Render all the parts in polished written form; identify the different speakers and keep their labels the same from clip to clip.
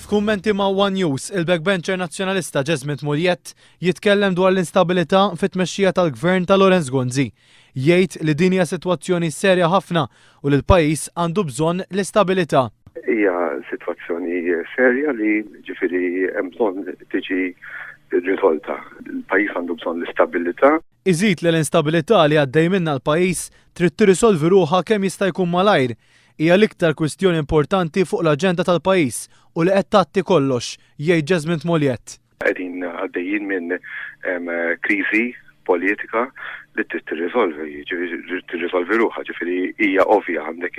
Speaker 1: F'kummenti ma' One News, il-backbencher nazzjonalista Jesmint Muljet jitkellem dwar l-instabilità fit-tmexxija tal-gvern ta' Lorenz Gonzi. Jgħid li din hija sitwazzjoni serja ħafna u li l-pajjiż għandu bżonn l-istabilità.
Speaker 2: Hija sitwazzjoni serja li ġifieri hemm bżonn tiġi risolta. Il-pajjiż għandu bżonn l-istabilità.
Speaker 1: Iżid li l-instabilità li għaddej minnha l-pajjiż trid tirrisolvi ruħha kemm jista' jkun malajr. Hija l-iktar kwistjoni importanti fuq l-aġenda tal-pajjiż u li qed tagħti kollox, jgħid Jesmint Muljet.
Speaker 2: Qegħdin għaddejjin minn kriżi politika li trid tirrisolvi ruħha, ġifieri hija ovvja għandek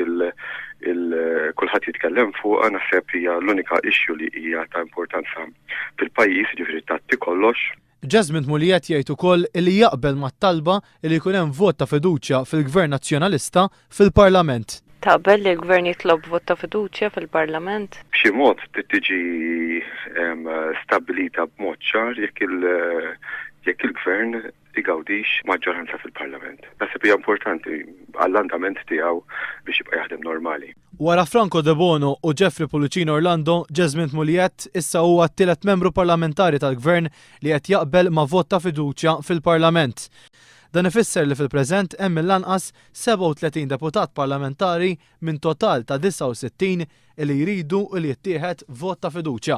Speaker 2: kulħadd jitkellem fuqha naħseb hija l-unika issue li hija ta' importanza fil-pajjiż, ġifieri tagħti kollox.
Speaker 1: Jesmint Muljet jgħid ukoll li jaqbel mat-talba li jkun hemm vot ta' fiduċja fil-Gvern Nazzjonalista fil-Parlament.
Speaker 3: Taqbel li l-Gvern jitlob vot ta' fiduċja fil-Parlament?
Speaker 2: B'xi mod tiġi stabbilita b'mod ċar jekk il-Gvern igawdix maġġoranza fil-Parlament. Naħseb hija importanti għall-andament tiegħu biex jibqa' jaħdem normali.
Speaker 1: Wara Franco De Bono u Jeffrey Pullicino Orlando, Jesmint Muljet issa huwa t-tielet membru parlamentari tal-Gvern li qed jaqbel ma' vot ta' fiduċja fil-Parlament. Dan ifisser li fil-preżent hemm mill-anqas 37 deputat parlamentari minn total ta' 69 li jridu li jittieħed vot ta' fiduċja.